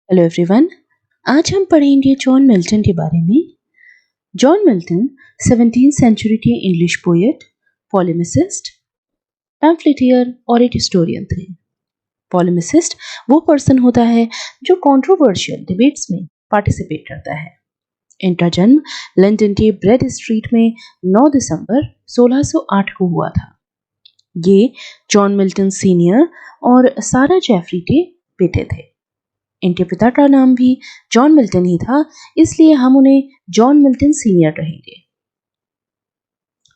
Hello everyone. आज हम पढ़ेंगे जॉन मिल्टन के बारे में। जॉन मिल्टन 17th सेंचुरी के इंग्लिश पोएट, पॉलेमिसिस्ट, पैम्फलेटियर और एक हिस्टोरियन थे। पॉलेमिसिस्ट वो पर्सन होता है जो कंट्रोवर्शियल डिबेट्स में पार्टिसिपेट करता है। इनका जन्म लंदन के ब्रेड स्ट्रीट में 9 दिसंबर 1608 को हुआ था। ये जॉन मिल्टन सीनियर और सारा जेफरी के बेटे थे। इनके पिता का नाम भी जॉन मिल्टन ही था, इसलिए हम उन्हें जॉन मिल्टन सीनियर कहेंगे।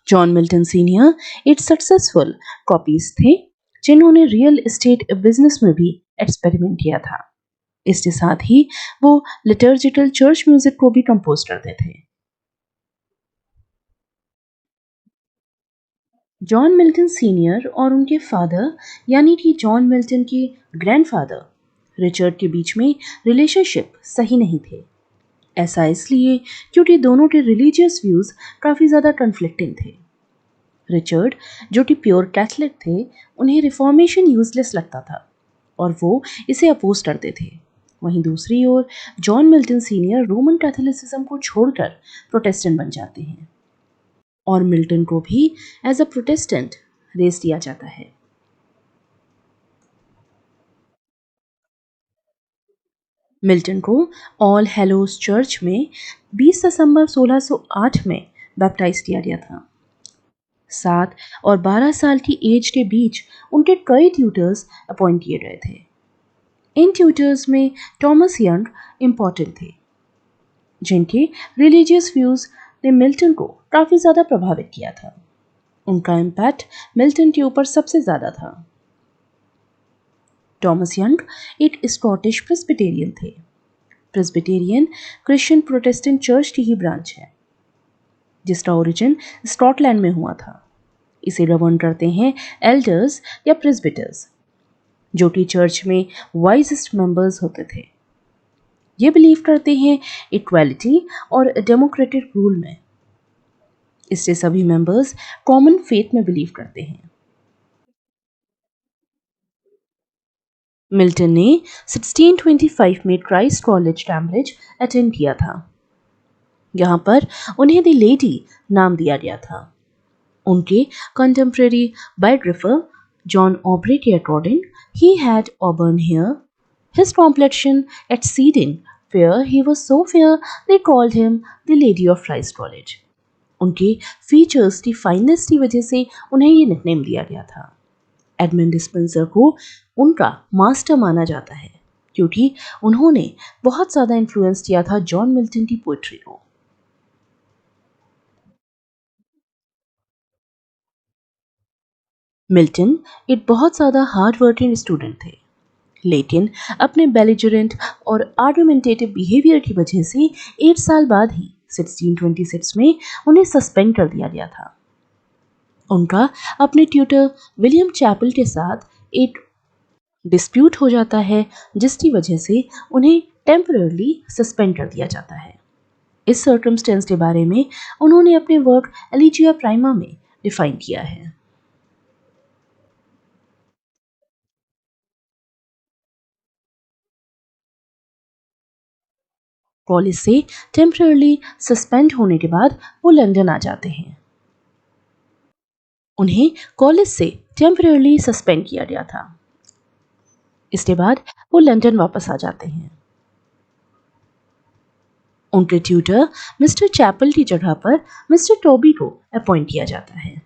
जॉन मिल्टन सीनियर एक सक्सेसफुल कॉपीज थे जिन्होंने रियल एस्टेट बिजनेस में भी एक्सपेरिमेंट किया था। इसके साथ ही वो लिटर्जिकल चर्च म्यूजिक को भी कंपोज करते थे। जॉन मिल्टन सीनियर और उनके फादर यानी कि जॉन मिल्टन के ग्रैंडफादर रिचर्ड के बीच में रिलेशनशिप सही नहीं थे। ऐसा इसलिए क्योंकि दोनों के रिलीजियस व्यूज काफ़ी ज़्यादा कन्फ्लिक्टिंग थे। रिचर्ड, जो कि प्योर कैथलिक थे, उन्हें रिफॉर्मेशन यूजलेस लगता था और वो इसे अपोज करते थे। वहीं दूसरी ओर John Milton senior Roman Catholicism को छोड़कर प्रोटेस्टेंट बन जाते हैं और मिल्टन को भी एज अ प्रोटेस्टेंट रेस दिया जाता है। मिल्टन को ऑल हेलोस चर्च में 20 दिसंबर 1608 में बैप्टाइज किया गया था। 7 और 12 साल की एज के बीच उनके कई ट्यूटर्स अपॉइंट किए गए थे। इन ट्यूटर्स में थॉमस यंग इम्पॉर्टेंट थे, जिनके रिलीजियस व्यूज ने मिल्टन को काफ़ी ज़्यादा प्रभावित किया था। उनका इम्पैक्ट मिल्टन के ऊपर सबसे ज़्यादा था। थॉमस यंग एक स्कॉटिश प्रेस्बिटेरियन थे। प्रेस्बिटेरियन क्रिश्चियन प्रोटेस्टेंट चर्च की ही ब्रांच है जिसका ओरिजिन स्कॉटलैंड में हुआ था। इसे गवर्न करते हैं एल्डर्स या प्रेस्बिटर्स, जो कि चर्च में वाइजेस्ट मेंबर्स होते थे। ये बिलीव करते हैं इक्वालिटी और डेमोक्रेटिक रूल में। इससे सभी मेंबर्स कॉमन फेथ में बिलीव करते हैं। मिल्टन ने 1625 में क्राइस्ट कॉलेज कैम्ब्रिज अटेंड किया था। यहाँ पर उन्हें द लेडी नाम दिया गया था। उनके कंटेम्प्रेरी बायोग्राफर जॉन ऑब्रे के according, he had auburn hair, his complexion exceeding fair, he was so fair they called him the Lady of Christ College. उनके फीचर्स की फाइननेस की वजह से उन्हें ये निकनेम दिया गया था। एडमंड स्पेंसर को उनका मास्टर माना जाता है क्योंकि उन्होंने बहुत ज़्यादा इन्फ्लुएंस किया था जॉन मिल्टन की पोइट्री को। मिल्टन एक बहुत ज़्यादा हार्ड वर्किंग स्टूडेंट थे, लेकिन अपने बेलिजरेंट और आर्गुमेंटेटिव बिहेवियर की वजह से 8 साल बाद ही 1626 में उन्हें सस्पेंड कर दिया गया था। उनका अपने ट्यूटर विलियम चैपल के साथ एक डिस्प्यूट हो जाता है, जिसकी वजह से उन्हें टेम्पररली सस्पेंड कर दिया जाता है। इस सर्कमस्टेंस के बारे में उन्होंने अपने वर्क एलिजिया प्राइमा में डिफाइन किया है। कॉलेज से टेम्पररली सस्पेंड होने के बाद वो लंदन आ जाते हैं। उन्हें कॉलेज से टेम्पररली सस्पेंड किया गया था। इसके बाद वो लंदन वापस आ जाते हैं। उनके ट्यूटर मिस्टर चैपल की जगह पर मिस्टर टॉबी को अपॉइंट किया जाता है।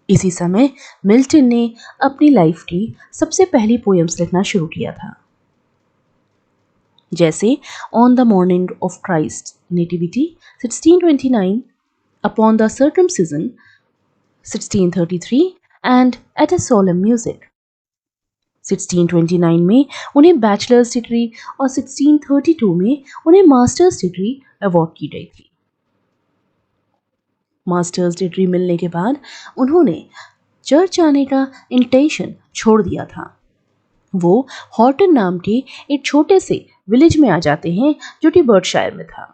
इसी समय मिल्टन ने अपनी लाइफ की सबसे पहली पोएम्स लिखना शुरू किया था, जैसे on the morning of Christ nativity 1629, upon the circumcision 1633 and at a solemn music. 1629 में उन्हें बैचलर्स डिग्री और 1632 में उन्हें मास्टर्स डिग्री अवार्ड की गई थी। मास्टर्स डिग्री मिलने के बाद उन्होंने चर्च आने का इंटेंशन छोड़ दिया था। वो हॉर्टन नाम के एक छोटे से विलेज में आ जाते हैं जो कि बर्कशायर में था।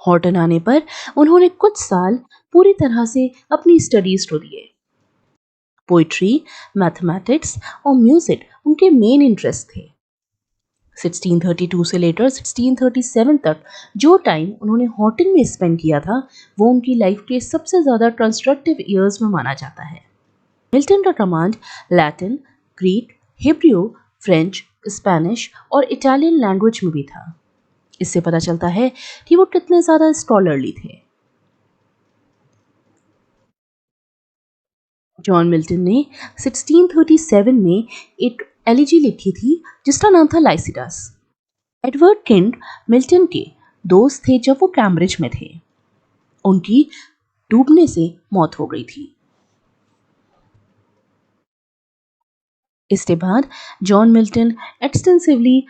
हॉर्टन आने पर उन्होंने कुछ साल पूरी तरह से अपनी स्टडीज को दिए। पोइट्री, मैथमेटिक्स और म्यूजिक उनके मेन इंटरेस्ट थे। 1632 से लेकर 1637 तक जो टाइम उन्होंने हॉटिन में स्पेंड किया था वो उनकी लाइफ के सबसे ज़्यादा कंस्ट्रक्टिव ईयर्स में माना जाता है। मिल्टन का command Latin, Greek, Hebrew, French, Spanish और इटालियन लैंग्वेज में भी था। इससे पता चलता है कि वो कितने ज़्यादा स्कॉलरली थे। जॉन मिल्टन ने 1637 में एक एलिजी लिखी थी जिसका नाम था लाइसिडास। एडवर्ड किंग मिल्टन के दोस्त थे जब वो कैम्ब्रिज में थे। उनकी डूबने से मौत हो गई थी। इसके बाद जॉन मिल्टन एक्सटेंसिवली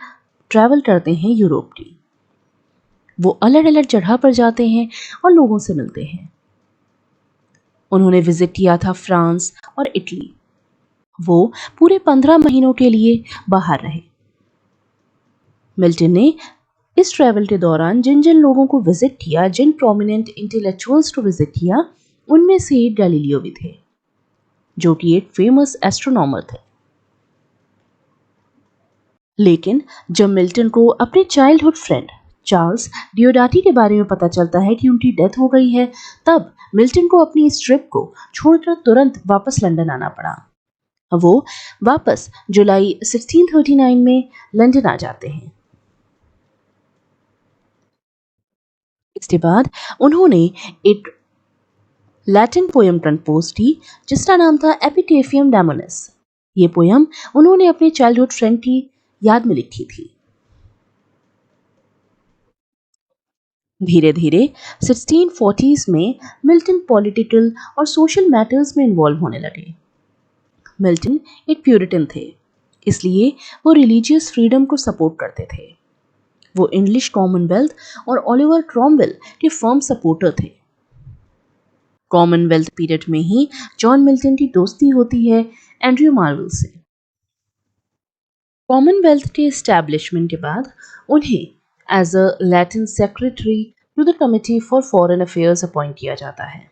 ट्रैवल करते हैं यूरोप की। वो अलग अलग जगह पर जाते हैं और लोगों से मिलते हैं। उन्होंने विजिट किया था फ्रांस और इटली। वो पूरे 15 महीनों के लिए बाहर रहे। मिल्टन ने इस ट्रैवल के दौरान जिन जिन लोगों को विजिट किया, जिन प्रोमिनेंट इंटेलेक्चुअल्स को विजिट किया, उनमें से एक गैलीलियो भी थे जो कि एक फेमस एस्ट्रोनॉमर थे। लेकिन जब मिल्टन को अपने चाइल्डहुड फ्रेंड चार्ल्स डियोडाटी के बारे में पता चलता है कि उनकी डेथ हो गई है, तब मिल्टन को अपनी इस ट्रिप को छोड़कर तुरंत वापस लंदन आना पड़ा। वो वापस जुलाई 1639 में लंदन आ जाते हैं। इसके बाद उन्होंने एक लैटिन पोयम कंपोज की जिसका नाम था एपिटेफियम डैमोनिस। ये पोयम उन्होंने अपने चाइल्डहुड फ्रेंड की याद में लिखी थी। धीरे धीरे 1640s में मिल्टन पॉलिटिकल और सोशल मैटर्स में इन्वॉल्व होने लगे। मिल्टन एक प्यूरिटन थे, इसलिए वो रिलीजियस फ्रीडम को सपोर्ट करते थे। वो इंग्लिश कॉमनवेल्थ और ओलिवर क्रॉमवेल के फर्म सपोर्टर थे। कॉमनवेल्थ पीरियड में ही जॉन मिल्टन की दोस्ती होती है एंड्रयू मार्वेल से। कॉमनवेल्थ के एस्टैब्लिशमेंट के बाद उन्हें as a Latin secretary to the committee for foreign affairs appoint किया जाता है।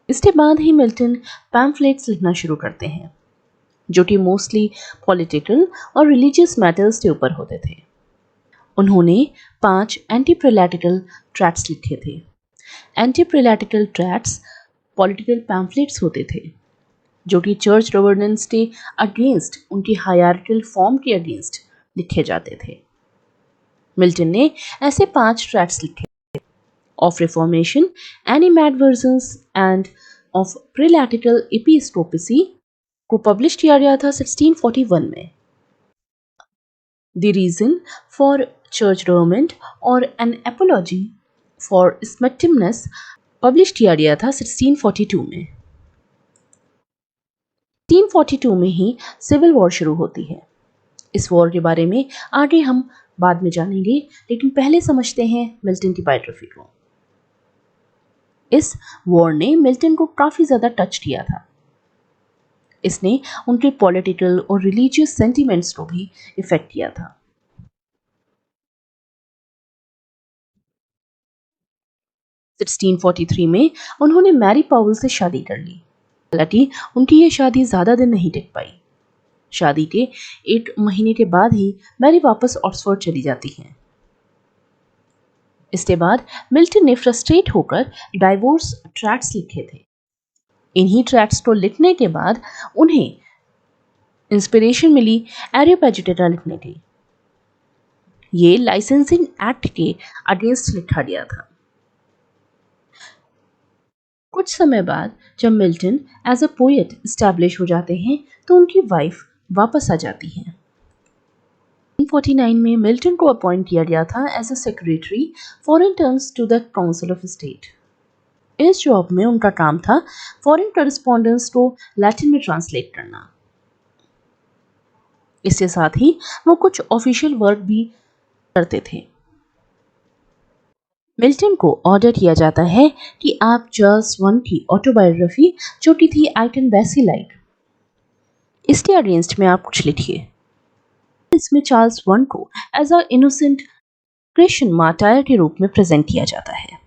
इसके बाद ही मिल्टन पैम्फलेट्स लिखना शुरू करते हैं जो कि मोस्टली पॉलिटिकल और रिलीजियस मैटर्स के ऊपर होते थे। उन्होंने 5 एंटी प्रेलैटिकल ट्रैक्ट्स लिखे थे। Anti prelatical tracts political pamphlets होते थे जो कि चर्च गवर्नेंस के अगेंस्ट, उनकी हायरार्किकल फॉर्म के अगेंस्ट लिखे जाते थे। मिल्टन ने ऐसे 5 ट्रैक्ट्स लिखे, of reformation, animadversions and of prelatical episcopacy को पब्लिश किया गया था 1641 में। The reason for church government और an apology for smectymnuus publish किया गया था 1642 में। 1642 में ही सिविल वॉर शुरू होती है। इस वॉर के बारे में आगे हम बाद में जानेंगे, लेकिन पहले समझते हैं मिल्टन की बायोग्राफी को। इस वॉर ने मिल्टन को काफी ज्यादा टच किया था। इसने उनके पॉलिटिकल और रिलीजियस सेंटिमेंट्स को भी इफेक्ट किया था। सिक्सटीन 1643 में उन्होंने मैरी पाउल से शादी कर ली। हालांकि उनकी ये शादी ज्यादा दिन नहीं टिक पाई। शादी के 1 महीने के बाद ही मैरी वापस ऑक्सफोर्ड चली जाती हैं। इसके बाद मिल्टन ने फ्रस्ट्रेट होकर डाइवोर्स ट्रैक्ट्स लिखे थे। इन्हीं ट्रैक्ट्स को लिखने के बाद उन्हें इंस्पिरेशन मिली एरियोपैजिटेटा लिखने की। ये लाइसेंसिंग एक्ट के अगेंस्ट लिखा गया था। कुछ समय बाद जब Milton as a poet establish हो जाते हैं तो उनकी वाइफ वापस आ जाती हैं। 1949 में मिल्टन को अपॉइंट किया गया था as a secretary foreign terms to the council of state. इस जॉब में उनका काम था फॉरेन कॉरेस्पॉन्डेंस को लैटिन में ट्रांसलेट करना। इसके साथ ही वो कुछ ऑफिशियल वर्क भी करते थे। मिल्टन को ऑर्डर किया जाता है कि आप चार्ल्स वन की ऑटोबायोग्राफी जो कि थी आई कैन बेसी लाइक, इसके अगेंस्ट में आप कुछ लिखिए। इसमें चार्ल्स वन को एज अ इनोसेंट क्रिश्चियन मार्टायर के रूप में प्रेजेंट किया जाता है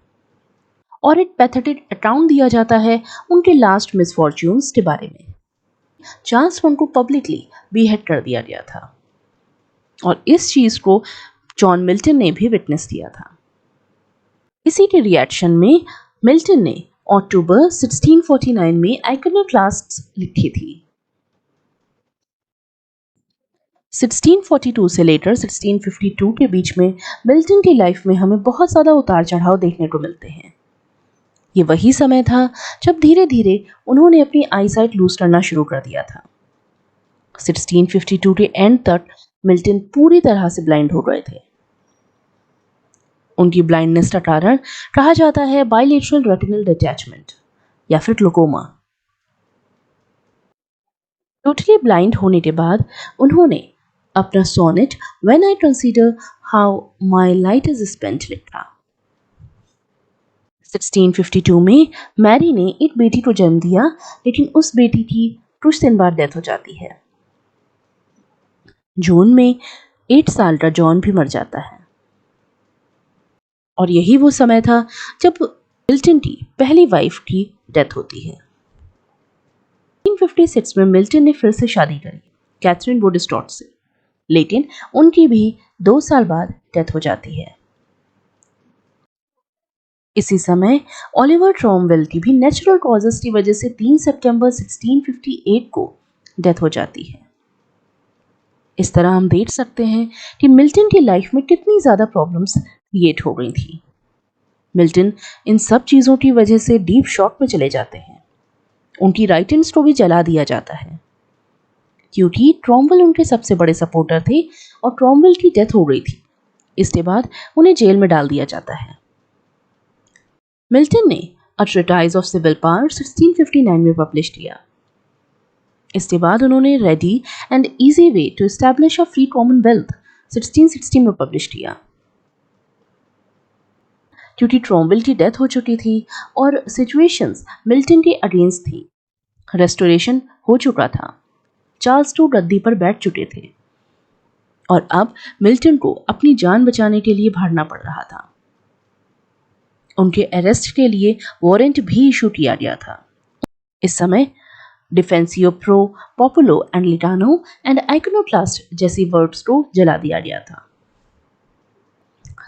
और एक पैथेटिक अकाउंट दिया जाता है उनके लास्ट मिसफॉर्च्यून्स के बारे में। चार्ल्स वन को पब्लिकली बीहेड कर दिया गया था और इस चीज को जॉन मिल्टन ने भी विटनेस किया था। इसी के रिएक्शन में मिल्टन ने अक्टूबर 1649 में आइकोनोक्लास्ट्स लिखी थी। 1642 से लेकर 1652 के बीच में मिल्टन की लाइफ में हमें बहुत ज़्यादा उतार चढ़ाव देखने को मिलते हैं। ये वही समय था जब धीरे धीरे उन्होंने अपनी आईसाइट लूज करना शुरू कर दिया था। 1652 के एंड तक मिल्टन पूरी तरह से ब्लाइंड हो गए थे। उनकी ब्लाइंडनेस का कारण कहा जाता है बाइलेटरल रेटिनल डिटैचमेंट या फिर ग्लूकोमा। टोटली ब्लाइंड होने के बाद उन्होंने अपना sonnet when I consider how my light is spent लिखा। 1652 में मैरी ने एक बेटी को जन्म दिया, लेकिन उस बेटी की कुछ दिन बाद डेथ हो जाती है। जून में 8 साल का जॉन भी मर जाता है और यही वो समय था जब मिल्टन की पहली वाइफ की डेथ होती है। 1956 में मिल्टन ने फिर से शादी करी कैथरीन वुडस्टॉट से, लेकिन उनकी भी 2 साल बाद डेथ हो जाती है। इसी समय ओलिवर क्रोमवेल की भी नेचुरल कॉजेस की वजह से 3 सितंबर 1658 को डेथ हो जाती है। इस तरह हम देख सकते हैं कि मिल्टन की लाइफ में कितनी ज़्यादा प्रॉब्लम्स क्रिएट हो गई थी। मिल्टन इन सब चीज़ों की वजह से डीप शॉक में चले जाते हैं। उनकी राइटिंग्स को भी जला दिया जाता है क्योंकि क्रोमवेल उनके सबसे बड़े सपोर्टर थे और क्रोमवेल की डेथ हो गई थी। इसके बाद उन्हें जेल में डाल दिया जाता है। मिल्टन ने a treatise of civil power 1659 में पब्लिश किया। इसके बाद उन्होंने ready and easy way to establish a free commonwealth 1660 में पब्लिश किया। क्योंकि क्रोमवेल की डेथ हो चुकी थी और सिचुएशंस मिल्टन के अगेंस्ट थी, रेस्टोरेशन हो चुका था, चार्ल्स टू गद्दी पर बैठ चुके थे और अब मिल्टन को अपनी जान बचाने के लिए भागना पड़ रहा था। उनके अरेस्ट के लिए वारंट भी इशू किया गया था। इस समय डिफेंसियो प्रो पॉपुलो एंड लिटानो एंड आइकोनोक्लास्ट जैसी वर्ड्स को जला दिया गया था।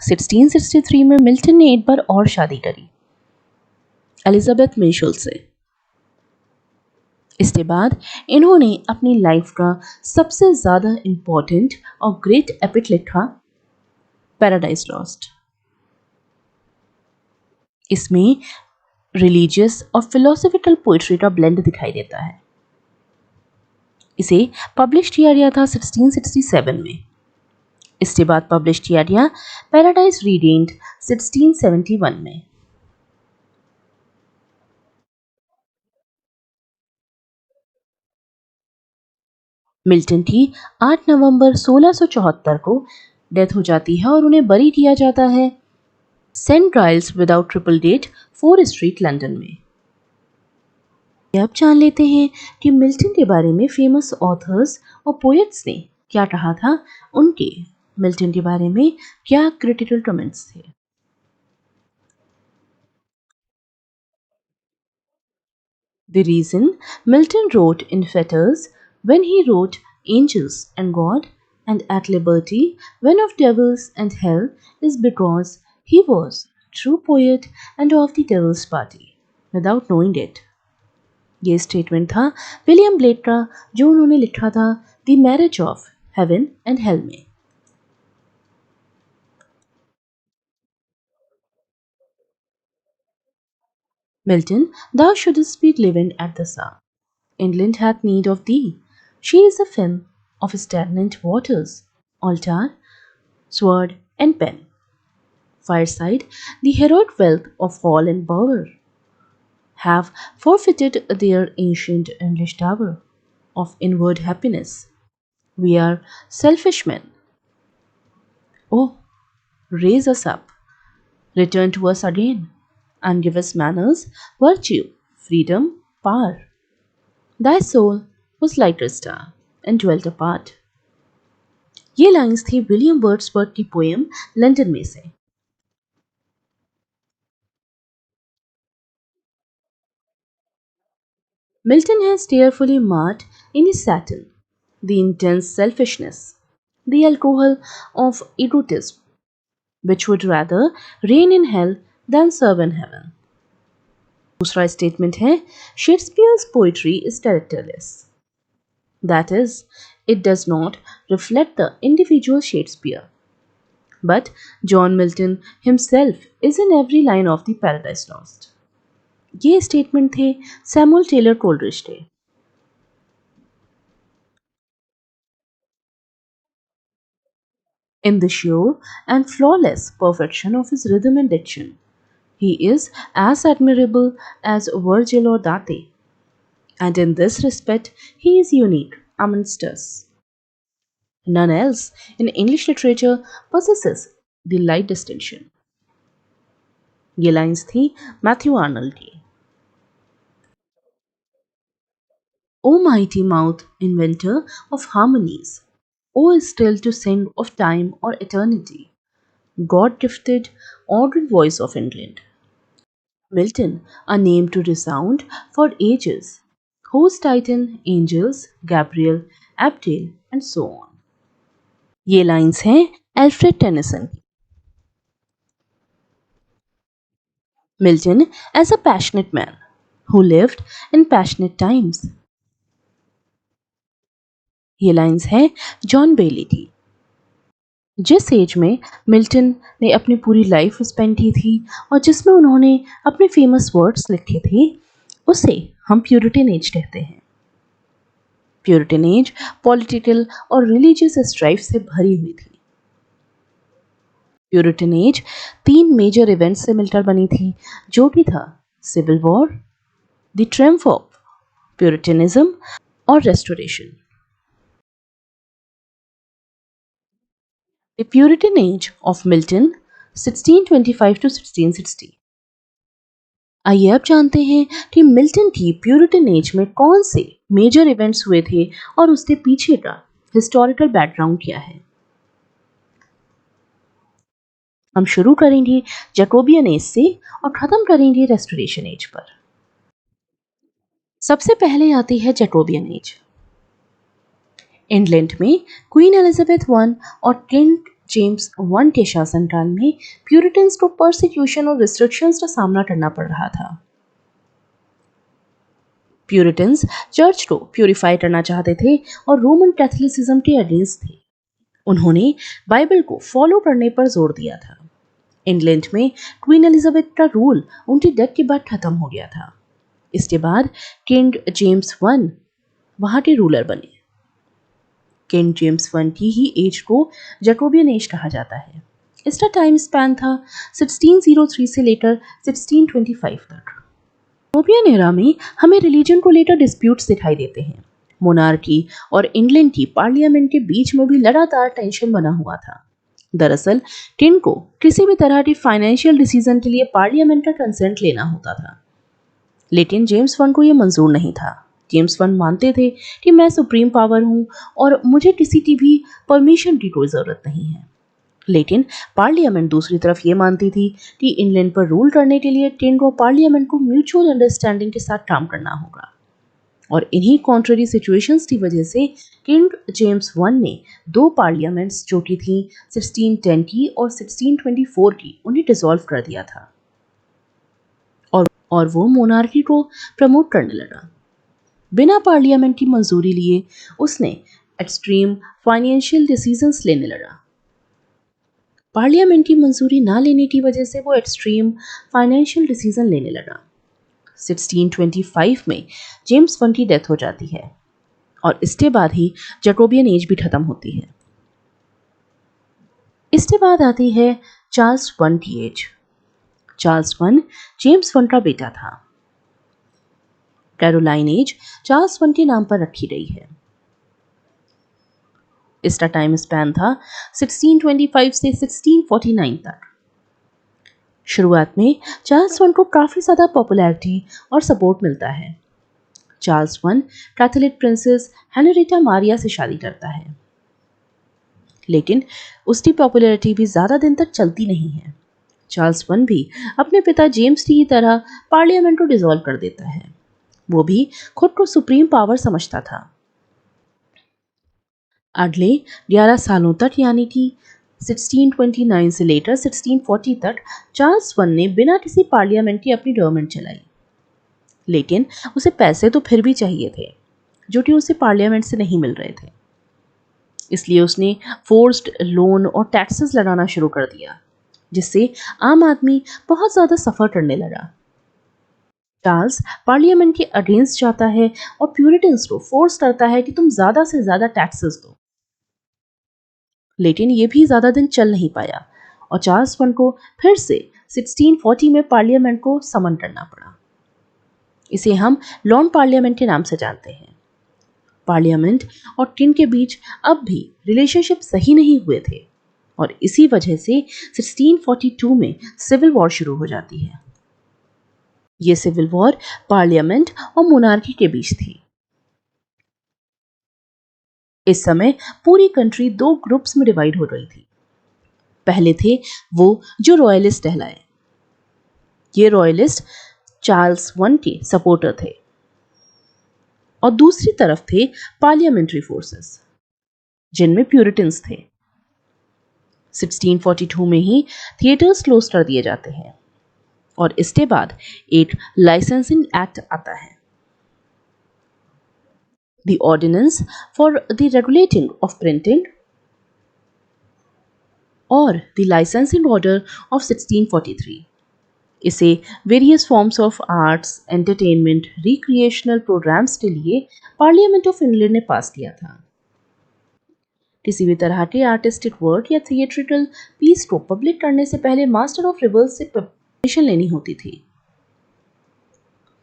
1663 में मिल्टन ने एक बार और शादी करी एलिजाबेथ मिशेल से। इसके बाद इन्होंने अपनी लाइफ का सबसे ज्यादा इंपॉर्टेंट और ग्रेट एपिक लिखा पैराडाइज लॉस्ट। इसमें रिलीजियस और फिलोसॉफिकल पोइट्री का ब्लेंड दिखाई देता है। इसे पब्लिश किया गया था 1667 में। इसके बाद पब्लिश किया गया पैराडाइज रीडेन्ड 1671 में। मिल्टन की 8 नवंबर 1674 को डेथ हो जाती है और उन्हें बरी किया जाता है Saint Giles without Cripplegate 4 street London में। अब जान लेते हैं कि मिल्टन के बारे में फेमस ऑथर्स और पोएट्स ने क्या कहा था, उनके मिल्टन के बारे में क्या क्रिटिकल कमेंट्स थे। The reason Milton wrote in fetters when he wrote angels and God, and at liberty when of devils and hell, is because he was true poet and of the devil's party without knowing it। ये statement था William Blake का, जो उन्होंने लिखा था the marriage of heaven and hell में। Milton, thou shouldst be living at the sun. England hath need of thee. She is a film of stagnant waters, altar, sword, and pen. Fireside, the heroic wealth of hall and bower, have forfeited their ancient English tower of inward happiness. We are selfish men. Oh, raise us up, return to us again, and give us manners, virtue, freedom, power. Thy soul was like a star and dwelt apart। ये lines थी William Wordsworth की poem London में से। Milton has tearfully marked in his Saturn the intense selfishness, the alcohol of egotism, which would rather reign in hell than serve in heaven. दूसरा statement है Shakespeare's poetry is characterless, that is it does not reflect the individual Shakespeare but John Milton himself is in every line of the paradise lost. ये statement थे Samuel Taylor Coleridge के। In the sure and flawless perfection of his rhythm and diction, he is as admirable as Virgil or Dante, and in this respect, he is unique amongst us. None else in English literature possesses the light distinction. ये lines थी Matthew Arnold की। O mighty mouth, inventor of harmonies, O still to sing of time or eternity, God gifted ordered voice of England. Milton, a name to resound for ages, whose titan angels, Gabriel, Abdel, and so on. ये lines हैं Alfred Tennyson की। Milton as a passionate man who lived in passionate times. ये lines हैं John Bailey की। जिस as में Milton ने अपनी पूरी लाइफ स्पेंड की थी और जिसमें उन्होंने अपने फेमस वर्ड्स लिखे थे, उसे हम प्यूरिटन एज कहते हैं। प्यूरिटन एज पॉलिटिकल और रिलीजियस स्ट्राइफ से भरी हुई थी। प्यूरिटन एज 3 मेजर इवेंट्स से मिलकर बनी थी, जो कि था civil war, the triumph of puritanism और restoration. The puritan age of Milton 1625 to 1660। आइए अब जानते हैं कि मिल्टन की प्यूरिटन एज में कौन से मेजर इवेंट्स हुए थे और उसके पीछे का हिस्टोरिकल बैकग्राउंड क्या है। हम शुरू करेंगे जैकोबियन एज से और खत्म करेंगे रेस्टोरेशन एज पर। सबसे पहले आती है जैकोबियन एज। इंग्लैंड में क्वीन एलिजाबेथ वन और किंग जेम्स वन के शासनकाल में प्यूरिटन्स को परसिक्यूशन और रिस्ट्रिक्शंस का सामना करना पड़ रहा था। प्यूरिटन्स चर्च को प्यूरिफाई करना चाहते थे और रोमन कैथोलिसिज्म के अगेंस्ट थे। उन्होंने बाइबल को फॉलो करने पर जोर दिया था। इंग्लैंड में क्वीन एलिजाबेथ का रूल उनकी डेथ के बाद खत्म हो गया था। इसके बाद किंग जेम्स वन वहां के रूलर बने। किंग जेम्स वन की ही एज को जैकोबियन एज कहा जाता है। इसका टाइम स्पैन था 1603 से लेकर 1625 तक। जैकोबियन एरा में हमें रिलीजन को लेकर डिस्प्यूट्स दिखाई देते हैं। मोनार्की और इंग्लैंड की पार्लियामेंट के बीच में भी लगातार टेंशन बना हुआ था। दरअसल किंग को किसी भी तरह की फाइनेंशियल डिसीजन के लिए पार्लियामेंट का कंसेंट लेना होता था, लेकिन जेम्स वन को यह मंजूर नहीं था। जेम्स वन मानते थे कि मैं सुप्रीम पावर हूं और मुझे किसी की भी परमिशन की कोई जरूरत नहीं है। लेकिन पार्लियामेंट दूसरी तरफ ये मानती थी कि इंग्लैंड पर रूल करने के लिए किंग और पार्लियामेंट को म्यूचुअल अंडरस्टैंडिंग के साथ काम करना होगा। और इन्हीं कॉन्ट्ररी सिचुएशंस की वजह से किंग जेम्स वन ने 2 पार्लियामेंट्स जो कि थी 1610 की और 1624 की, उन्हें डिसॉल्व कर दिया था और वो मोनार्की को प्रमोट करने लगा। बिना पार्लियामेंट की मंजूरी लिए उसने एक्सट्रीम फाइनेंशियल डिसीजंस लेने लगा। पार्लियामेंट की मंजूरी ना लेने की वजह से वो एक्सट्रीम फाइनेंशियल डिसीजन लेने लगा। 1625 में जेम्स वन की डेथ हो जाती है और इसके बाद ही जैकोबियन एज भी खत्म होती है। इसके बाद आती है चार्ल्स वन की एज। चार्ल्स वन जेम्स वन का बेटा था। कैरोलाइन एज चार्ल्स वन के नाम पर रखी गई है। इसका टाइम स्पैन था 1625 से 1649 तक। शुरुआत में चार्ल्स वन को काफी ज्यादा पॉपुलैरिटी और सपोर्ट मिलता है। Charles one Catholic princess Henrietta Maria से शादी करता है, लेकिन उसकी पॉपुलैरिटी भी ज्यादा दिन तक चलती नहीं है। चार्ल्स वन भी अपने पिता जेम्स की तरह पार्लियामेंट को डिसॉल्व कर देता है। वो भी खुद को सुप्रीम पावर समझता था। अगले 11 सालों तक यानी कि 1629 से लेकर 1640 तक चार्ल्स वन ने बिना किसी पार्लियामेंट की अपनी गवर्नमेंट चलाई। लेकिन उसे पैसे तो फिर भी चाहिए थे जो कि उसे पार्लियामेंट से नहीं मिल रहे थे। इसलिए उसने फोर्स्ड लोन और टैक्सेस लगाना शुरू कर दिया, जिससे आम आदमी बहुत ज़्यादा सफ़र करने लगा। चार्ल्स पार्लियामेंट के अगेंस्ट जाता है और प्यूरिटन्स को फोर्स करता है कि तुम ज़्यादा से ज़्यादा टैक्सेस दो। लेकिन ये भी ज़्यादा दिन चल नहीं पाया और चार्ल्स वन को फिर से 1640 में पार्लियामेंट को समन करना पड़ा। इसे हम लॉन्ग पार्लियामेंट के नाम से जानते हैं। पार्लियामेंट और किंग के बीच अब भी रिलेशनशिप सही नहीं हुए थे और इसी वजह से 1642 में सिविल वॉर शुरू हो जाती है। ये सिविल वॉर पार्लियामेंट और मोनार्की के बीच थी। इस समय पूरी कंट्री दो ग्रुप्स में डिवाइड हो रही थी। पहले थे वो जो रॉयलिस्ट कहलाए। ये रॉयलिस्ट चार्ल्स वन के सपोर्टर थे और दूसरी तरफ थे पार्लियामेंट्री फोर्सेस जिनमें प्यूरिटन्स थे। 1642 में ही थिएटर्स क्लोज कर दिए जाते हैं और इसके बाद एक लाइसेंसिंग एक्ट आता है, the ordinance for the regulating of printing और द लाइसेंसिंग ऑर्डर ऑफ 1643। इसे various forms of arts, entertainment, recreational programmes के लिए पार्लियामेंट ऑफ इंग्लैंड ने पास किया था। किसी भी तरह के आर्टिस्टिक वर्क या थिएट्रिकल पीस को पब्लिक करने से पहले मास्टर ऑफ रिवर्स से परमिशन लेनी होती थी।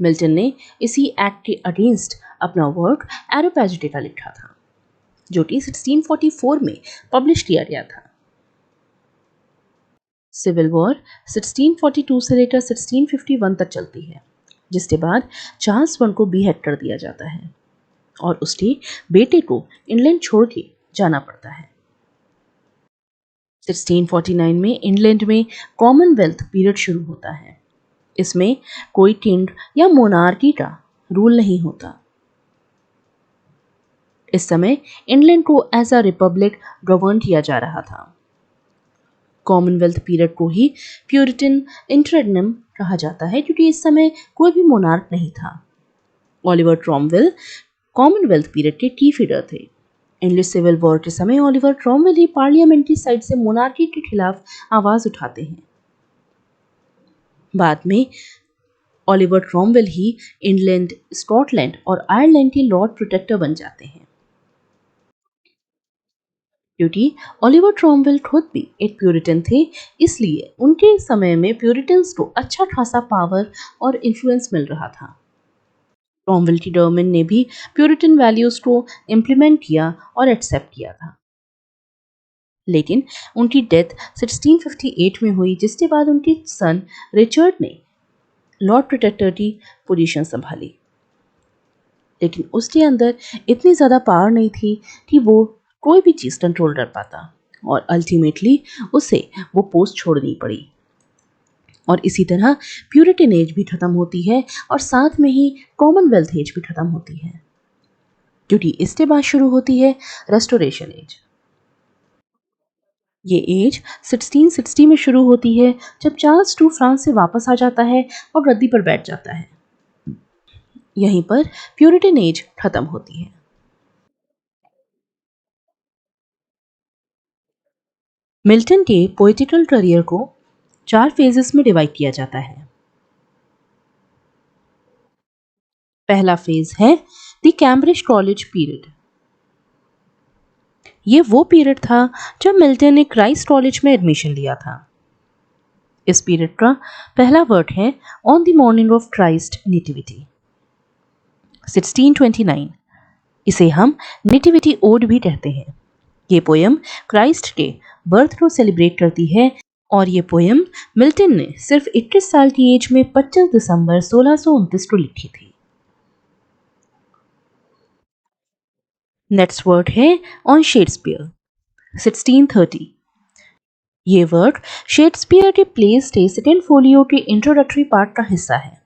मिल्टन ने इसी एक्ट के अगेंस्ट अपना वर्क एरोपैजिटिका लिखा था, जो कि 1644 में पब्लिश किया गया था। सिविल वॉर 1642 से लेकर 1651 तक चलती है, जिसके बाद चार्ल्स वन को बीहेड कर दिया जाता है और उसके बेटे को इंग्लैंड छोड़ के जाना पड़ता है। 1649 में इंग्लैंड में कॉमनवेल्थ पीरियड शुरू होता है। इसमें कोई किंग या मोनार्की का रूल नहीं होता। इस समय इंग्लैंड को एज अ रिपब्लिक गवर्न किया जा रहा था। कॉमनवेल्थ पीरियड को ही प्यूरिटन इंटररेग्नम कहा जाता है क्योंकि इस समय कोई भी मोनार्क नहीं था। ओलिवर क्रॉमवेल कॉमनवेल्थ पीरियड के की फिगर थे। इंग्लिश सिविल वॉर के समय ओलिवर क्रॉमवेल ही पार्लियामेंट्री साइड से मोनार्की के खिलाफ आवाज उठाते हैं। बाद में ओलिवर क्रॉमवेल ही इंग्लैंड, स्कॉटलैंड और आयरलैंड के लॉर्ड प्रोटेक्टर बन जाते हैं। क्योंकि ओलिवर क्रॉमवेल खुद भी एक प्यूरिटन थे, इसलिए उनके समय में प्यूरिटन्स को अच्छा खासा पावर और इन्फ्लुएंस मिल रहा था। क्रॉमवेल की गवर्नमेंट ने भी प्यूरिटन वैल्यूज को इम्प्लीमेंट किया और एक्सेप्ट किया था। लेकिन उनकी डेथ 1658 में हुई, जिसके बाद उनके सन रिचर्ड ने लॉर्ड प्रोटेक्टर की पोजीशन संभाली। लेकिन उसके अंदर इतनी ज़्यादा पावर नहीं थी कि वो कोई भी चीज़ कंट्रोल कर पाता और अल्टीमेटली उसे वो पोस्ट छोड़नी पड़ी। और इसी तरह प्यूरिटन एज भी खत्म होती है और साथ में ही कॉमनवेल्थ एज भी खत्म होती है, क्योंकि इसके बाद शुरू होती है रेस्टोरेशन एज। ये एज 1660 में शुरू होती है, जब चार्ल्स टू फ्रांस से वापस आ जाता है और गद्दी पर बैठ जाता है। यहीं पर प्यूरिटन एज खत्म होती है। मिल्टन के पोएटिकल करियर को 4 फेजेस में डिवाइड किया जाता है। पहला फेज है द कैम्ब्रिज कॉलेज पीरियड। ये वो पीरियड था जब मिल्टन ने क्राइस्ट कॉलेज में एडमिशन लिया था। इस पीरियड का पहला वर्क है on the morning of Christ nativity 1629। इसे हम नेटिविटी ओड भी कहते हैं। ये पोयम क्राइस्ट के बर्थ को सेलिब्रेट करती है और ये पोयम मिल्टन ने सिर्फ 21 साल की एज में 25 दिसंबर 1629 को लिखी थी। नेक्स्ट वर्क है ऑन शेक्सपियर 1630। ये वर्क शेक्सपियर के प्लेस के सेकेंड फोलियो के इंट्रोडक्टरी पार्ट का हिस्सा है।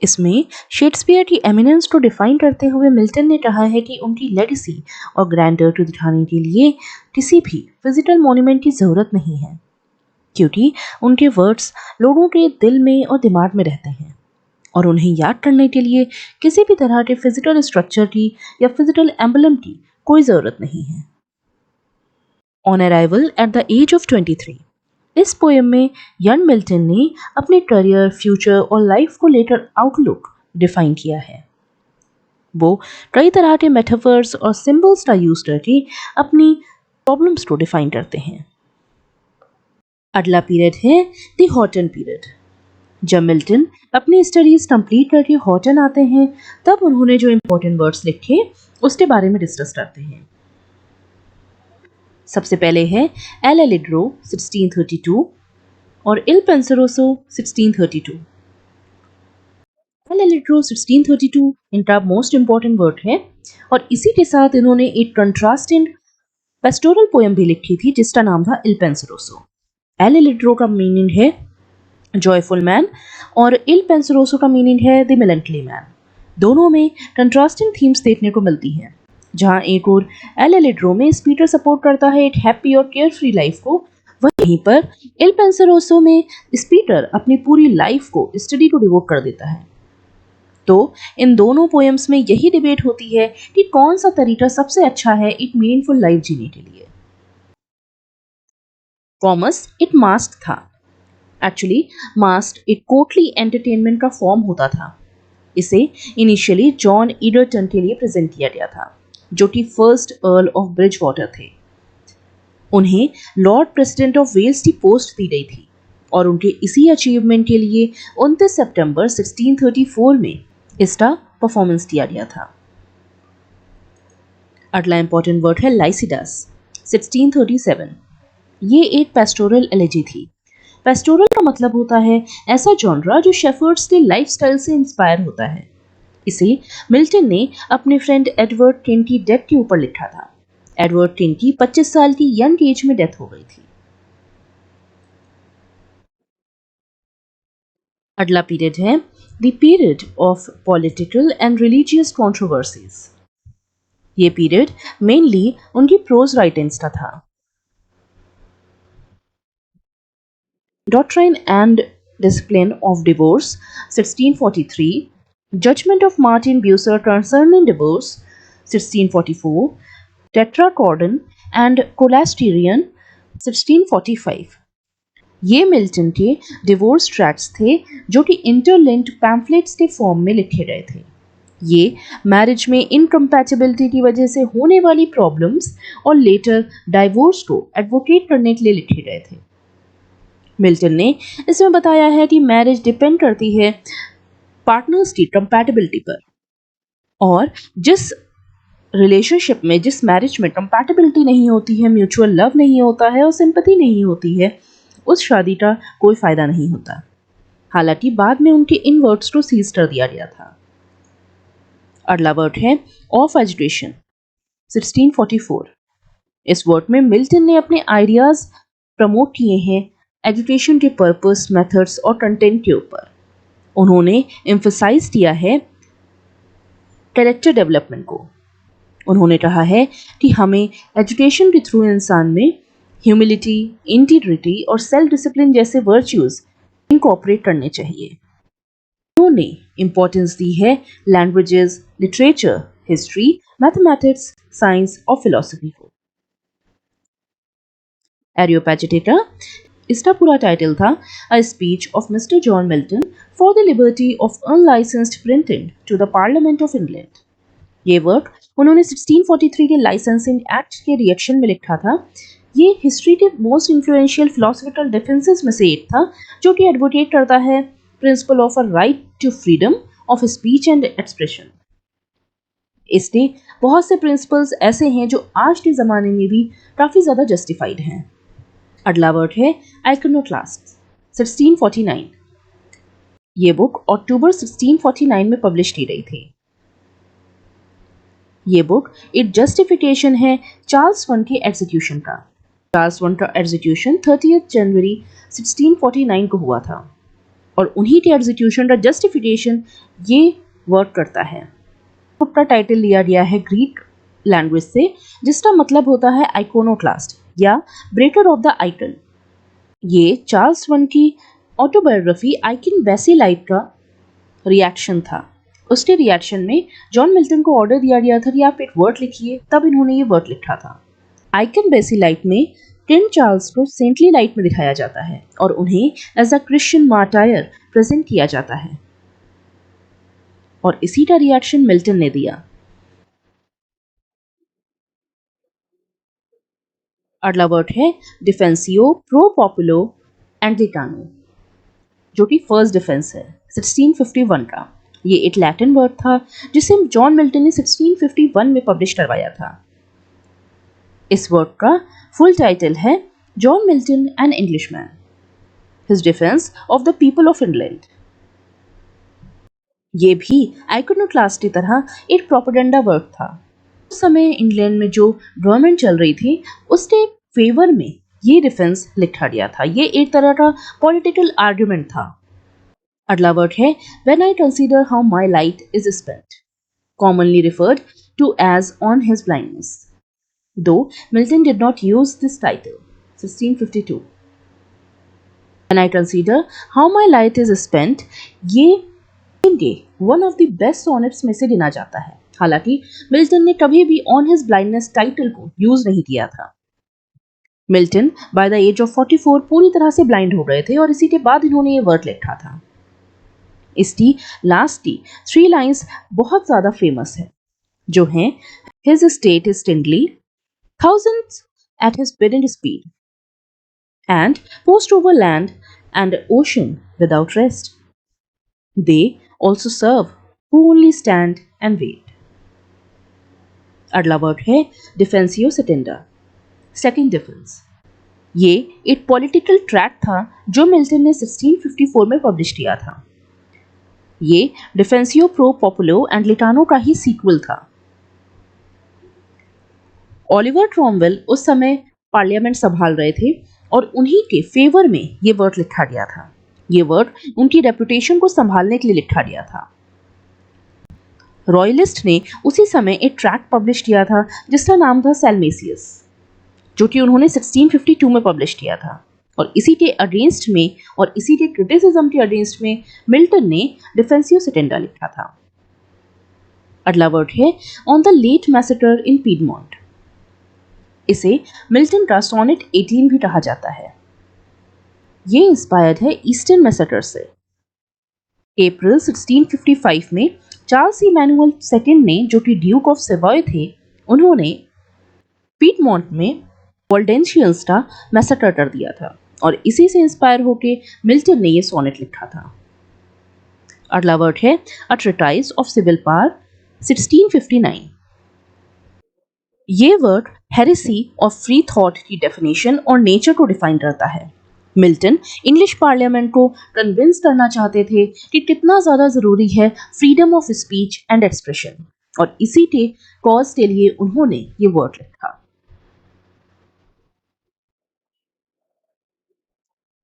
इसमें शेक्सपियर की एमिनेंस को डिफाइन करते हुए मिल्टन ने कहा है कि उनकी लेगेसी और ग्रैंडर को दिखाने के लिए किसी भी फिजिकल मॉन्यूमेंट की जरूरत नहीं है, क्योंकि उनके वर्ड्स लोगों के दिल में और दिमाग में रहते हैं और उन्हें याद करने के लिए किसी भी तरह के फिजिकल स्ट्रक्चर की या फिजिकल एम्बलम की कोई ज़रूरत नहीं है। On arrival at the age of 23, इस पोएम में यन मिल्टन ने अपने करियर, फ्यूचर और लाइफ को लेकर आउटलुक डिफाइन किया है। वो कई तरह के मेटाफर्स और सिंबल्स का यूज करके अपनी प्रॉब्लम्स को डिफाइन करते हैं। अगला पीरियड है द हॉटन पीरियड। जब मिल्टन अपनी स्टडीज कंप्लीट करके हॉटन आते हैं, तब उन्होंने जो इंपॉर्टेंट वर्ड्स लिखे उसके बारे में डिस्कस करते हैं। सबसे पहले है एल एलिग्रो 1632 और इल पेंसरोसो 1632। एल एलिग्रो 1632 इनका मोस्ट इंपॉर्टेंट वर्ड है और इसी के साथ इन्होंने एक कंट्रास्टिंग पेस्टोरल पोएम भी लिखी थी जिसका नाम था इल पेंसरोसो। एल एलिग्रो का मीनिंग है जॉयफुल मैन और इल पेंसरोसो का मीनिंग है द मेलंकली मैन। दोनों में कंट्रास्टिंग थीम्स देखने को मिलती हैं। जहां एक और एल एलिग्रो में स्पीटर सपोर्ट करता है एक हैप्पी और केयर फ्री लाइफ को, वहीं पर इल पेंसरोसो में स्पीटर अपनी पूरी लाइफ को स्टडी को डिवोट कर देता है। तो इन दोनों पोएम्स में यही डिबेट होती है कि कौन सा तरीका सबसे अच्छा है एक मीनिंगफुल लाइफ जीने के लिए। कॉमर्स एक मास्क था। एक्चुअली मास्क एक कोर्टली एंटरटेनमेंट का फॉर्म होता था। इसे इनिशियली जॉन ईडरटन के लिए प्रेजेंट किया गया था, जो कि फर्स्ट अर्ल ऑफ ब्रिजवाटर थे। उन्हें लॉर्ड प्रेसिडेंट ऑफ वेल्स की पोस्ट दी गई थी और उनके इसी अचीवमेंट के लिए 29 सितंबर 1634 में इसका परफॉर्मेंस दिया गया था। अगला इंपॉर्टेंट वर्ड है लाइसिडास 1637। ये एक पेस्टोरल एलेजी थी। पेस्टोरल का मतलब होता है ऐसा जॉनरा जो शेफर्ड्स के लाइफस्टाइल से इंस्पायर होता है। इसे मिल्टन ने अपने फ्रेंड एडवर्ड टेन की डेथ के ऊपर लिखा था। एडवर्ड टेन की 25 साल की यंग एज में डेथ हो गई थी। अगला पीरियड है the period of political and religious controversies. ये पीरियड मेनली उनकी प्रोज राइटिंग्स का था। Doctrine and discipline of divorce 1643, judgement of Martin Bucer concerning divorce 1644, Tetrachordon and Colasterion 1645। ये मिल्टन के डिवोर्स ट्रैक्ट्स थे जो कि इंटरलिंक्ड पैम्फलेट्स के फॉर्म में लिखे गए थे। ये मैरिज में इनकम्पैटिबिलिटी की वजह से होने वाली प्रॉब्लम्स और लेटर डाइवोर्स को एडवोकेट करने के लिए लिखे गए थे। मिल्टन ने इसमें बताया है कि मैरिज डिपेंड करती है पार्टनर्स की कंपैटिबिलिटी पर, और जिस रिलेशनशिप में, जिस मैरिज में कंपैटिबिलिटी नहीं होती है, म्यूचुअल लव नहीं होता है और सिंपैथी नहीं होती है, उस शादी का कोई फायदा नहीं होता। हालांकि बाद में उनके इन वर्ड्स को सीज कर दिया गया था। अगला वर्ड है ऑफ एजुकेशन 1644। इस वर्ड में मिल्टन ने अपने आइडियाज प्रमोट किए हैं एजुकेशन के पर्पस, मेथड्स और कंटेंट के ऊपर। उन्होंने एम्फसाइज किया है कैरेक्टर डेवलपमेंट को। उन्होंने कहा है कि हमें एजुकेशन के थ्रू इंसान में ह्यूमिलिटी, इंटीग्रिटी और सेल्फ डिसिप्लिन जैसे वर्च्यूज इनकॉर्पोरेट करने चाहिए। उन्होंने इंपॉर्टेंस दी है languages, literature, history, mathematics, science और फिलोसफी को। एरियोपैजिटेटा, इसका पूरा टाइटल था a speech of mister John Milton for the liberty of unlicensed printing to the parliament of England. ये वर्क उन्होंने 1643 के लाइसेंसिंग एक्ट के रिएक्शन में लिखा था। ये हिस्ट्री के मोस्ट इन्फ्लुएंशियल फिलोसफिकल डिफरेंसेस में से एक था, जो कि एडवोकेट करता है principle of a right to freedom of speech and expression. इसके बहुत से प्रिंसिपल्स ऐसे हैं जो आज के ज़माने में भी काफ़ी ज़्यादा जस्टिफाइड हैं। अगला वर्ड है आइकोनोक्लास्ट 1649। ये बुक अक्टूबर 1649 में पब्लिश की गई थी। ये बुक एक जस्टिफिकेशन है चार्ल्स वन के एग्जीक्यूशन का। चार्ल्स वन का एग्जीक्यूशन 30 जनवरी 1649 को हुआ था। और उन्हीं के एग्जीक्यूशन का जस्टिफिकेशन ये वर्क करता है। बुक का टाइटल लिया गया है ग्रीक लैंग्वेज से, जिसका मतलब होता है आइकोनोक्लास्ट या ब्रेकर ऑफ द आइकन। ये चार्ल्स वन की ऑटोबायोग्राफी आइकन बेसीलाइट का रिएक्शन था। उसके रिएक्शन में जॉन मिल्टन को ऑर्डर दिया गया था कि आप एक वर्ड लिखिए, तब इन्होंने ये वर्ड लिखा था। आइकन बेसीलाइट में किंग चार्ल्स को सेंटली लाइट में दिखाया जाता है और उन्हें एज अ क्रिश्चियन मार्टायर प्रेजेंट किया जाता है, और इसी का रिएक्शन मिल्टन ने दिया। अगला वर्ड है डिफेंसियो प्रो पॉपुलो एंग्लिकानो, जो कि फर्स्ट डिफेंस है 1651 का। ये एक लैटिन वर्ड था जिसे जॉन मिल्टन ने 1651 में पब्लिश करवाया था। इस वर्क का फुल टाइटल है John Milton an Englishman, his defence of the people of England. ये भी आइकोनोक्लास्ट की तरह एक प्रोपेगेंडा वर्क था। उस समय इंग्लैंड में जो गवर्नमेंट चल रही थी उसके फेवर में ये डिफेंस लिखा गया था। ये एक तरह का पॉलिटिकल आर्ग्यूमेंट था। अगला वर्ड है when I consider how my light is spent, commonly referred to as On His Blindness, though Milton did not use this title. 1652. When I consider how my light is spent, ये इनके one of the best sonnets में से गिना जाता है। हालांकि Milton ने कभी भी ऑन हिज ब्लाइंडनेस टाइटल को यूज नहीं किया था। Milton by the age of 44 पूरी तरह से ब्लाइंड हो गए थे और इसी के बाद इन्होंने ये वर्क लिखा था। इसकी लास्ट की 3 लाइंस बहुत ज्यादा फेमस है, जो हैं his state is kingly, thousands at his bidding speed, and post over land and ocean without rest. They also serve who only stand and wait. अगला वर्ड है डिफेंसियो सेटेंडा, सेकंड डिफेंस। ये एक पॉलिटिकल ट्रैक था जो Milton ने 1654 में publish किया था। ये डिफेंसियो प्रो पॉपुलो एंग्लिकानो का ही सीक्वल था। ओलिवर क्रोमवेल उस समय पार्लियामेंट संभाल रहे थे और उन्हीं के फेवर में ये वर्ड लिखा गया था। ये वर्ड उनकी रेपुटेशन को संभालने के लिए लिखा गया था। रॉयलिस्ट ने उसी समय एक ट्रैक्ट पब्लिश किया था जिसका नाम था सेल्मेसियस, जो कि उन्होंने 1652 में पब्लिश किया था, और इसी के अगेंस्ट में और इसी के क्रिटिसिज्म के अगेंस्ट में मिल्टन ने डिफेंसियो सेटेंडा लिखा था। अगला वर्ड है on the late massacre in Piedmont. इसे मिल्टन का सोनेट 18 भी कहा जाता है। ये इंस्पायर्ड है ईस्टर्न मैसेटर से। अप्रैल 1655 में चार्ल्स इमैनुअल सेकंड ने, जो कि ड्यूक ऑफ सेवॉय थे, उन्होंने पीडमोंट में वॉल्डेंशियंस का मैसेटर कर दिया था और इसी से इंस्पायर होके मिल्टन ने ये सोनेट लिखा था। अगला वर्ड है अ ट्रीटाइज ऑफ सिविल पावर 1659। ये वर्ड हेरेसी और फ्री थॉट की डेफिनेशन और नेचर को डिफाइन करता है। मिल्टन इंग्लिश पार्लियामेंट को कन्विंस करना चाहते थे कि कितना ज़्यादा ज़रूरी है freedom of speech and expression, और इसी के कॉज के लिए उन्होंने ये वर्ड लिखा।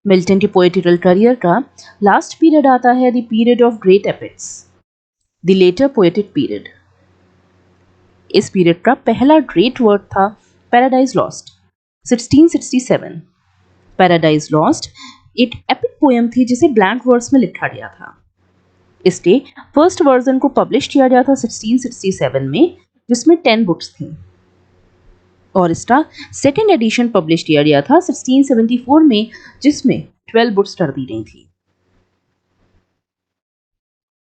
मिल्टन के पोएटिकल करियर का लास्ट पीरियड आता है the period of great epics, the later poetic period. इस पीरियड का पहला ग्रेट वर्क था पैराडाइज लॉस्ट 1667। पैराडाइज लॉस्ट एक एपिक पोएम थी जिसे ब्लैंक वर्ड्स में लिखा गया था। इसके फर्स्ट वर्जन को पब्लिश किया गया था 1667 में, जिसमें 10 बुक्स थी, और इसका सेकेंड एडिशन पब्लिश किया गया था 1674 में, जिसमें 12 बुक्स कर दी गई थी।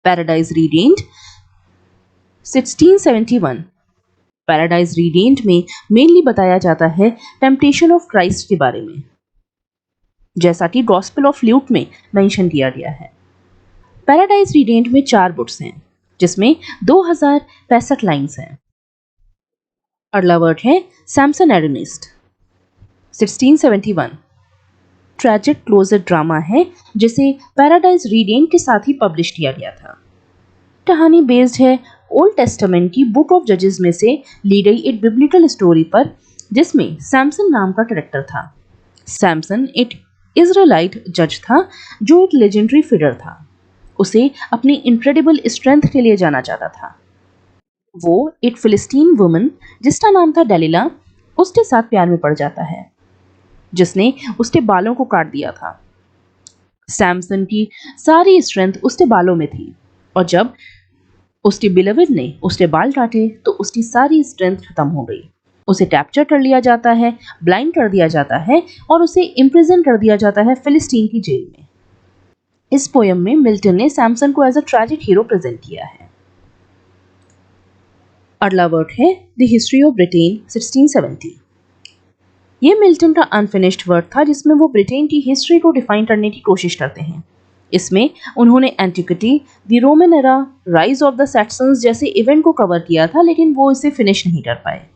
पैराडाइज रीडेंट 1671। पैराडाइज रीडेंट में मेनली बताया जाता है टेम्पटेशन ऑफ क्राइस्ट के बारे में, जैसा कि गॉस्पेल ऑफ ल्यूक में मेंशन किया गया है। पैराडाइज रीडेंट में 4 बुक्स हैं, जिसमें 2065 लाइन्स हैं। अगला वर्ड है सैमसन एडोनिस्ट 1671। ट्रैजिक क्लोजर ड्रामा है जिसे पैराडाइज रीडेंट के साथ ही पब्लिश किया गया था। कहानी बेस्ड है ओल्ड टेस्टामेंट की बुक ऑफ जजेस में से ली गई एक बिब्लिकल स्टोरी पर, जिसमें सैमसन नाम का कैरेक्टर था। सैमसन एक इजराइलाइट जज था जो एक लेजेंडरी फिगर था। उसे अपनी इनक्रेडिबल स्ट्रेंथ के लिए जाना जाता था। वो एक फिलिस्तीन वुमन जिसका नाम था डेलिला उसके साथ प्यार में पड़ जाता है, जिसने उसके बालों को काट दिया था। सैमसन की सारी स्ट्रेंथ उसके बालों में थी, और जब उसके बिलविड ने उसके बाल काटे तो उसकी सारी स्ट्रेंथ खत्म हो गई। उसे कैप्चर कर लिया जाता है, ब्लाइंड कर दिया जाता है और उसे इम्प्रिजन कर दिया जाता है फिलिस्तीन की जेल में। इस पोयम में मिल्टन ने सैमसन को as a tragic hero present किया है। अगला वर्क है द हिस्ट्री ऑफ ब्रिटेन 1670। ये मिल्टन का अनफिनिश्ड वर्क था जिसमें वो ब्रिटेन की हिस्ट्री को डिफाइन करने की कोशिश करते हैं। इसमें उन्होंने antiquity, the Roman era, rise of the Saxons जैसे इवेंट को कवर किया था, लेकिन वो इसे फिनिश नहीं कर पाए।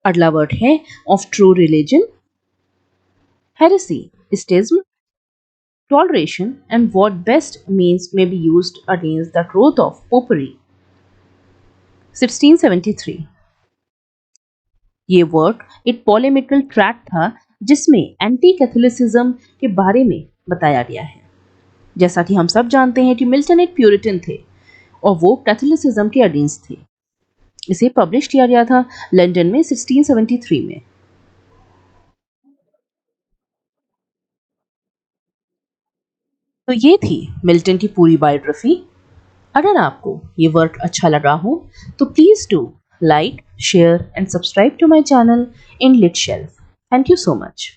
अगला वर्ड है of true religion, heresy, schism, toleration, and what best means may be used against the growth of popery. 1673। ये वर्क एक पॉलेमिकल ट्रैक था जिसमें एंटी कैथोलिसिज्म के बारे में बताया गया है। जैसा कि हम सब जानते हैं कि मिल्टन एक प्यूरिटन थे और वो कैथोलिसिज्म के अगेंस्ट थे। इसे पब्लिश किया गया था लंदन में 1673 में। तो ये थी मिल्टन की पूरी बायोग्राफी। अगर आपको ये वर्क अच्छा लगा हो तो please do like, share and subscribe to my channel in lit shelf. Thank you so much.